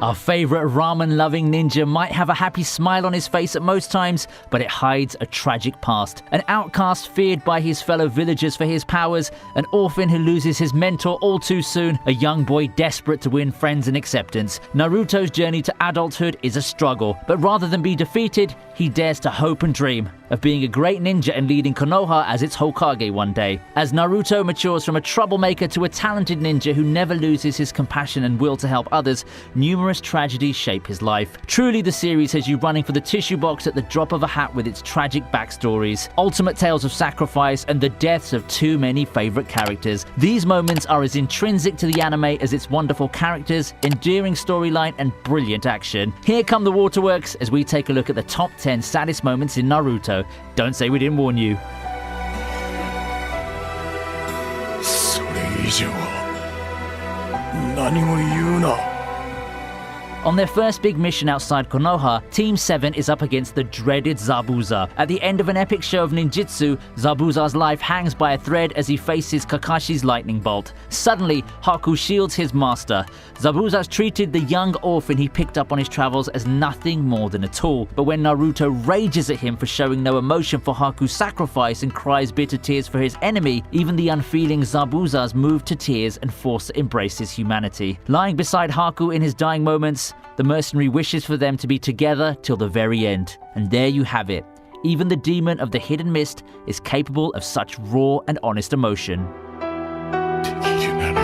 Our favorite ramen-loving ninja might have a happy smile on his face at most times, but it hides a tragic past. An outcast feared by his fellow villagers for his powers, an orphan who loses his mentor all too soon, a young boy desperate to win friends and acceptance. Naruto's journey to adulthood is a struggle, but rather than be defeated, he dares to hope and dream of being a great ninja and leading Konoha as its Hokage one day. As Naruto matures from a troublemaker to a talented ninja who never loses his compassion and will to help others, numerous tragedies shape his life. Truly, the series has you running for the tissue box at the drop of a hat with its tragic backstories, ultimate tales of sacrifice, and the deaths of too many favorite characters. These moments are as intrinsic to the anime as its wonderful characters, endearing storyline, and brilliant action. Here come the waterworks as we take a look at the top 10 saddest moments in Naruto. Don't say we didn't warn you. それ以上何も言うな。 On their first big mission outside Konoha, Team 7 is up against the dreaded Zabuza. At the end of an epic show of ninjutsu, Zabuza's life hangs by a thread as he faces Kakashi's lightning bolt. Suddenly, Haku shields his master. Zabuza's treated the young orphan he picked up on his travels as nothing more than a tool. But when Naruto rages at him for showing no emotion for Haku's sacrifice and cries bitter tears for his enemy, even the unfeeling Zabuza's move to tears and forced to embrace his humanity. Lying beside Haku in his dying moments, the mercenary wishes for them to be together till the very end. And there you have it. Even the demon of the hidden mist is capable of such raw and honest emotion. できるなら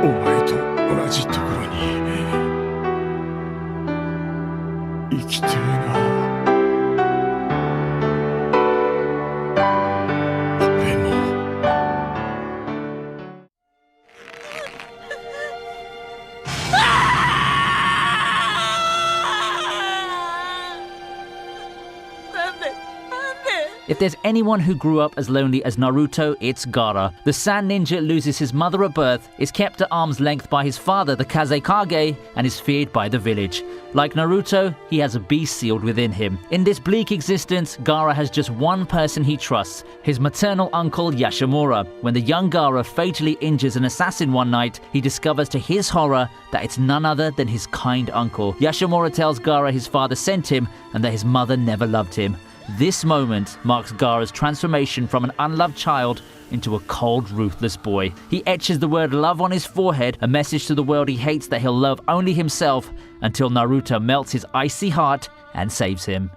お前と同じところに生きてえな。 If there's anyone who grew up as lonely as Naruto, it's Gaara. The sand ninja loses his mother at birth, is kept at arm's length by his father, the Kazekage, and is feared by the village. Like Naruto, he has a beast sealed within him. In this bleak existence, Gaara has just one person he trusts, his maternal uncle Yashimura. When the young Gaara fatally injures an assassin one night, he discovers to his horror that it's none other than his kind uncle. Yashimura tells Gaara his father sent him and that his mother never loved him. This moment marks Gaara's transformation from an unloved child into a cold, ruthless boy. He etches the word love on his forehead, a message to the world he hates that he'll love only himself, until Naruto melts his icy heart and saves him.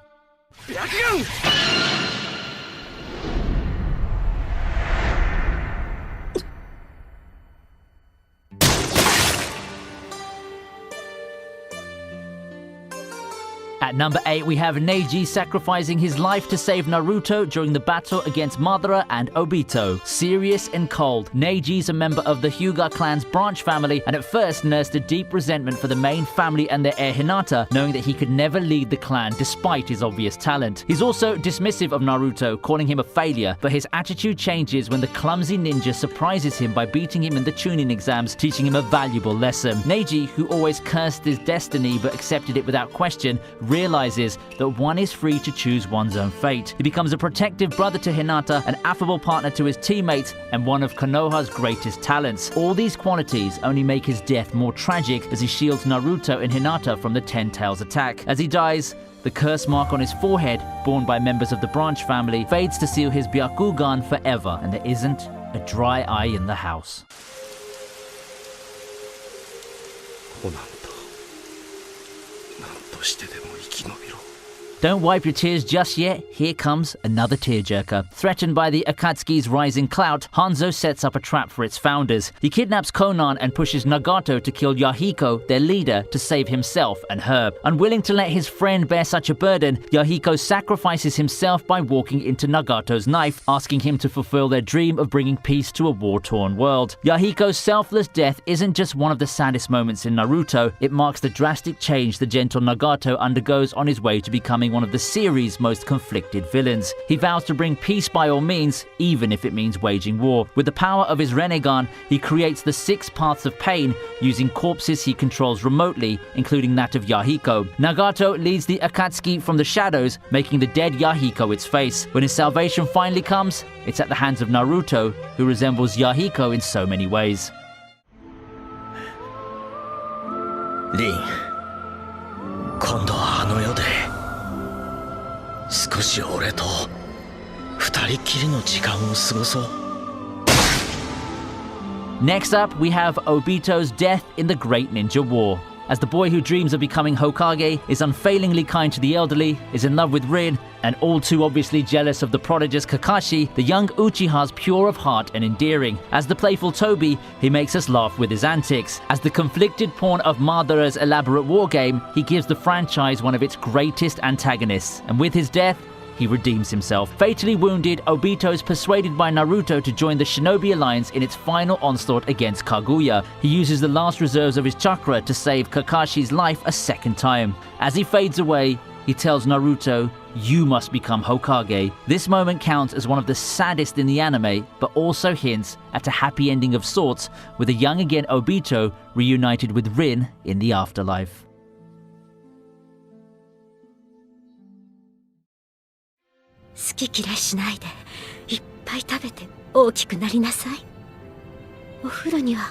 At number 8, we have Neji sacrificing his life to save Naruto during the battle against Madara and Obito. Serious and cold, Neji's a member of the Hyuga clan's branch family and at first nursed a deep resentment for the main family and their heir Hinata, knowing that he could never lead the clan despite his obvious talent. He's also dismissive of Naruto, calling him a failure, but his attitude changes when the clumsy ninja surprises him by beating him in the Chunin exams, teaching him a valuable lesson. Neji, who always cursed his destiny but accepted it without question, realizes that one is free to choose one's own fate. He becomes a protective brother to Hinata, an affable partner to his teammates, and one of Konoha's greatest talents. All these qualities only make his death more tragic as he shields Naruto and Hinata from the Ten Tails attack. As he dies, the curse mark on his forehead, borne by members of the branch family, fades to seal his Byakugan forever, and there isn't a dry eye in the house. Don't wipe your tears just yet, here comes another tearjerker. Threatened by the Akatsuki's rising clout, Hanzo sets up a trap for its founders. He kidnaps Konan and pushes Nagato to kill Yahiko, their leader, to save himself and her. Unwilling to let his friend bear such a burden, Yahiko sacrifices himself by walking into Nagato's knife, asking him to fulfill their dream of bringing peace to a war-torn world. Yahiko's selfless death isn't just one of the saddest moments in Naruto, it marks the drastic change the gentle Nagato undergoes on his way to becoming one of the series' most conflicted villains. He vows to bring peace by all means, even if it means waging war. With the power of his Rinnegan, he creates the 6 paths of pain, using corpses he controls remotely, including that of Yahiko. Nagato leads the Akatsuki from the shadows, making the dead Yahiko its face. When his salvation finally comes, it's at the hands of Naruto, who resembles Yahiko in so many ways. リン、今度はあの世で少し俺と二人きりの時間を過ごそう。 Next up, we have Obito's death in the Great Ninja War. As the boy who dreams of becoming Hokage, is unfailingly kind to the elderly, is in love with Rin, and all too obviously jealous of the prodigious Kakashi, the young Uchiha's pure of heart and endearing. As the playful Toby, he makes us laugh with his antics. As the conflicted pawn of Madara's elaborate war game, he gives the franchise one of its greatest antagonists, and with his death, he redeems himself. Fatally wounded, Obito is persuaded by Naruto to join the Shinobi Alliance in its final onslaught against Kaguya. He uses the last reserves of his chakra to save Kakashi's life a second time. As he fades away, he tells Naruto, "You must become Hokage." This moment counts as one of the saddest in the anime, but also hints at a happy ending of sorts, with a young again Obito reunited with Rin in the afterlife. 好き嫌いしないでいっぱい食べて大きくなりなさい。お風呂には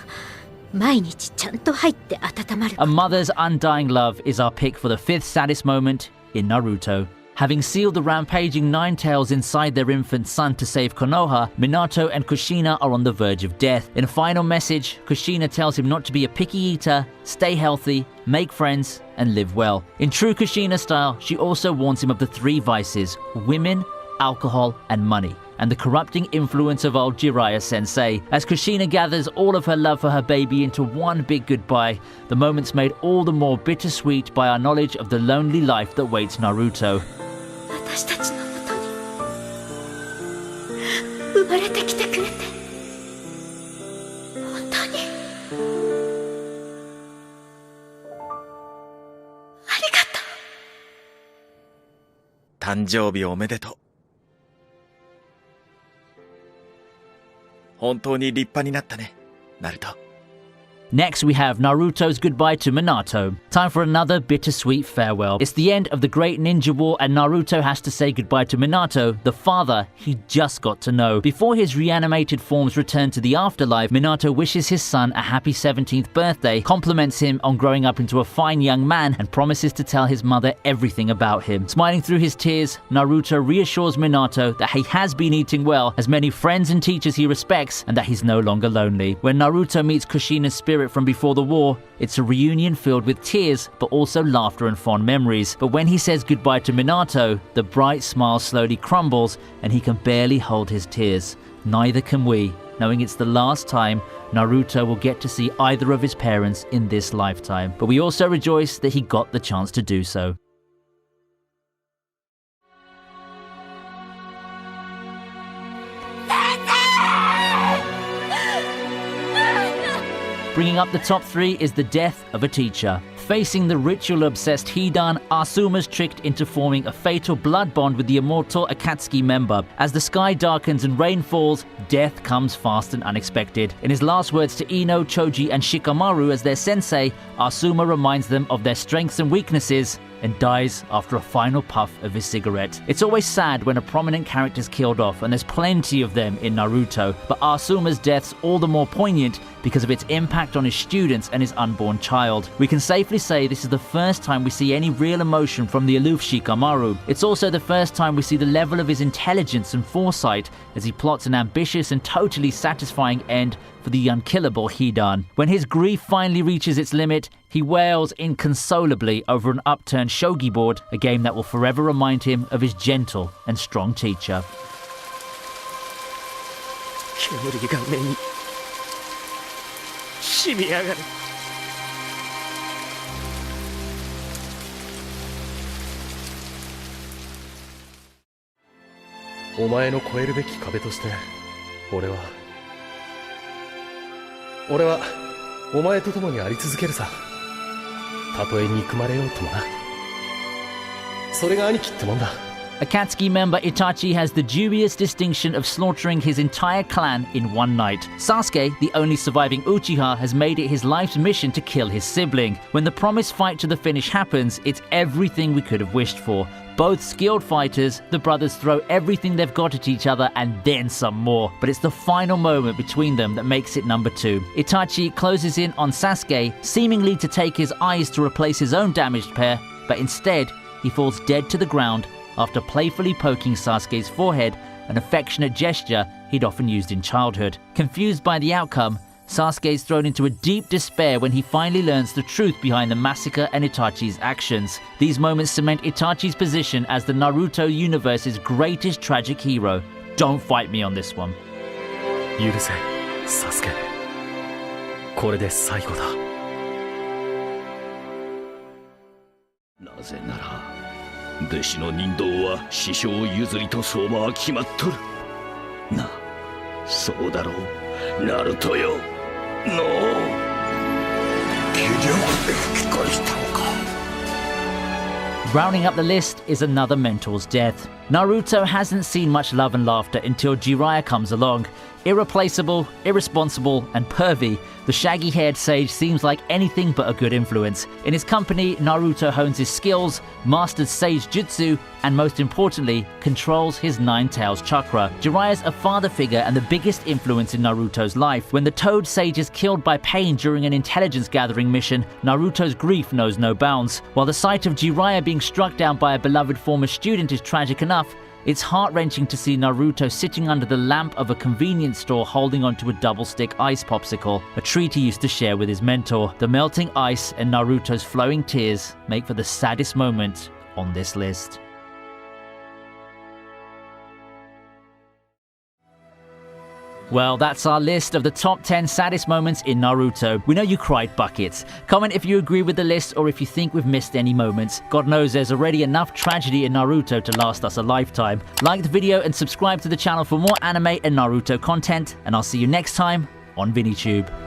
毎日ちゃんと入って温まる。 A mother's undying love is our pick for the fifth saddest moment in Naruto. Having sealed the rampaging Nine Tails inside their infant son to save Konoha, Minato and Kushina are on the verge of death. In a final message, Kushina tells him not to be a picky eater, stay healthy, make friends, and live well. In true Kushina style, she also warns him of the three vices: women, alcohol, and money, and the corrupting influence of old Jiraiya sensei. As Kushina gathers all of her love for her baby into one big goodbye, the moment's made all the more bittersweet by our knowledge of the lonely life that waits Naruto. 私たちのもとに生まれてきてくれて本当にありがとう。誕生日おめでとう。本当に立派になったね、ナルト。 Next, we have Naruto's goodbye to Minato. Time for another bittersweet farewell. It's the end of the Great Ninja War, and Naruto has to say goodbye to Minato, the father he just got to know. Before his reanimated forms return to the afterlife, Minato wishes his son a happy 17th birthday, compliments him on growing up into a fine young man, and promises to tell his mother everything about him. Smiling through his tears, Naruto reassures Minato that he has been eating well, has many friends and teachers he respects, and that he's no longer lonely. When Naruto meets Kushina's spirit from before the war, it's a reunion filled with tears, but also laughter and fond memories. But when he says goodbye to Minato, the bright smile slowly crumbles, and he can barely hold his tears. Neither can we, knowing it's the last time Naruto will get to see either of his parents in this lifetime. But we also rejoice that he got the chance to do so. Bringing up the top three is the death of a teacher. Facing the ritual-obsessed Hidan, Asuma's tricked into forming a fatal blood bond with the immortal Akatsuki member. As the sky darkens and rain falls, death comes fast and unexpected. In his last words to Ino, Choji, and Shikamaru as their sensei, Asuma reminds them of their strengths and weaknesses and dies after a final puff of his cigarette. It's always sad when a prominent character is killed off, and there's plenty of them in Naruto, but Asuma's death's all the more poignant because of its impact on his students and his unborn child. We can safely say this is the first time we see any real emotion from the aloof Shikamaru. It's also the first time we see the level of his intelligence and foresight as he plots an ambitious and totally satisfying end for the unkillable Hidan. When his grief finally reaches its limit, he wails inconsolably over an upturned shogi board, a game that will forever remind him of his gentle and strong teacher. 煙が目に染み上がる。お前の越えるべき壁として俺はお前と共にあり続けるさ。たとえ憎まれようともな。それが兄貴ってもんだ。Akatsuki member Itachi has the dubious distinction of slaughtering his entire clan in one night. Sasuke, the only surviving Uchiha, has made it his life's mission to kill his sibling. When the promised fight to the finish happens, it's everything we could have wished for. Both skilled fighters, the brothers throw everything they've got at each other and then some more. But it's the final moment between them that makes it number 2. Itachi closes in on Sasuke, seemingly to take his eyes to replace his own damaged pair, but instead, he falls dead to the ground after playfully poking Sasuke's forehead, an affectionate gesture he'd often used in childhood. Confused by the outcome, Sasuke's thrown into a deep despair when he finally learns the truth behind the massacre and Itachi's actions. These moments cement Itachi's position as the Naruto universe's greatest tragic hero. Don't fight me on this one. 許せ、サスケ。これで最後だ。なぜなら弟子の人道は師匠譲りと相場は決まっとる。な、そうだろう、ナルトよ。のう、気力で吹き返したのか。 Rounding up the list is another mentor's death. Naruto hasn't seen much love and laughter until Jiraiya comes along. Irreplaceable, irresponsible, and pervy, the shaggy-haired sage seems like anything but a good influence. In his company, Naruto hones his skills, masters sage jutsu, and most importantly, controls his 9 tails chakra. Jiraiya's a father figure and the biggest influence in Naruto's life. When the Toad Sage is killed by Pain during an intelligence gathering mission, Naruto's grief knows no bounds. While the sight of Jiraiya being struck down by a beloved former student is tragic enough, it's heart-wrenching to see Naruto sitting under the lamp of a convenience store holding onto a double-stick ice popsicle, a treat he used to share with his mentor. The melting ice and Naruto's flowing tears make for the saddest moment on this list. Well, that's our list of the top 10 saddest moments in Naruto. We know you cried buckets. Comment if you agree with the list or if you think we've missed any moments. God knows there's already enough tragedy in Naruto to last us a lifetime. Like the video and subscribe to the channel for more anime and Naruto content, and I'll see you next time on ViniTube.